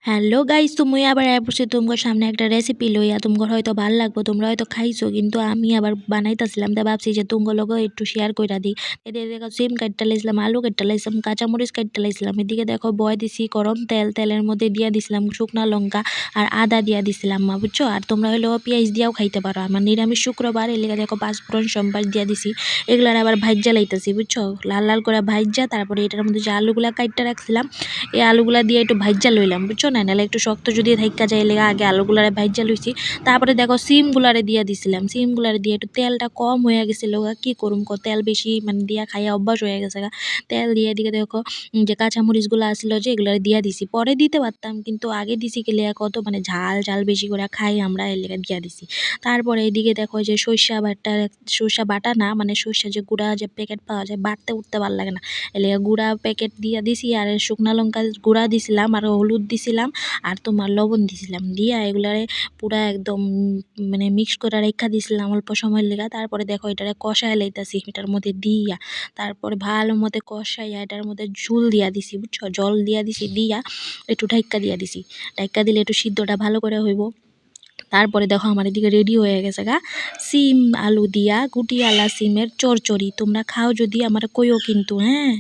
Hello guys, তুমি আবার বসে তোমার সামনে একটা রেসিপি লইয়া তোমার হয়তো ভালো লাগবো, তোমরা হয়তো খাইছো, কিন্তু আমি আবার বানাইতেছিলাম তাই ভাবছি যে তোমার লগে একটু শেয়ার কইরা দিই। এদিকে দেখো সিম কাটতে লাইছিলাম, আলু কাটতে লাইছিলাম, কাঁচামরিচ কাটতে লাইছিলাম। এদিকে দেখো বয় দিছি গরম তেল, তেলের মধ্যে দিয়া দিছিলাম শুকনা লঙ্কা আর আদা দিয়া দিছিলাম মা, বুঝছো। আর তোমরা হলো পেঁয়াজ দিয়াও খাইতে পারো, আমার নিরামিষ শুক্রবার এলাকা দেখো পাঁচফোড়ন সোমবার দিয়া দিছি। এগুলার আবার ভাজ্যা লাইতেছি, বুঝছো, লাল লাল করে ভাজ্যা। তারপরে এটার মধ্যে যে আলুগুলা কাটতে রাখছিলাম এই আলুগুলা দিয়ে একটু ভাজ্যা লইলাম, বুঝছো না, নাহলে একটু শক্ত যদি থাইকা যায় লেগে আগে আলুগুলারে ভাজ্যা লইছি। তারপরে দেখো সিমগুলারে দিয়া দিছিলাম, সিমগুলারে দিয়ে একটু তেলটা কম হয়ে গেছিল, কি করুম তেল বেশি মানে দিয়া খাইয়া অভ্যাস হয়ে গেছে তেল দিয়ে। এদিকে দেখো যে কাঁচামরিচগুলো আসলো যে এগুলো দিয়া দিছি, পরে দিতে পারতাম কিন্তু আগে দিছি কি লেগে কত মানে ঝাল ঝাল বেশি করে খাই আমরা, এর লেগে দিয়া দিছি। তারপরে এদিকে দেখো যে সর্ষা বাটা না, মানে সর্ষা যে গুঁড়া যে প্যাকেট পাওয়া যায়, বাটতে উঠতে ভালো লাগে না, এর লেগে গুঁড়া প্যাকেট দিয়া দিছি। আর শুকনা লঙ্কা গুঁড়া দিছিলাম, আর হলুদ দিছিলাম, আর তোমার লবণ দিছিলাম, দিয়া এগুলারে পুরা একদম মানে মিক্স করে রেখা দিছিলাম অল্প সময়ের লেগা। তারপরে দেখো এটারে কষায় লাইতাছি এটার মধ্যে দিয়া, তারপরে ভালো মতো কষাইয়া এটার মধ্যে ঝুল দিয়া দিছি, বুঝছো, জল দিয়া দিছি, দিয়া একটু ঢাইক্কা দিয়া দিছি। ঢাইক্কা দিলে একটু সিদ্ধটা ভালো করে হইব। তারপরে দেখো আমার এদিকে রেডি হয়ে গেছে সিম আলু দিয়া গুটিয়ালা সিমের চরচড়ি। তোমরা খাও যদি আমার কইও কিন্তু, হ্যাঁ।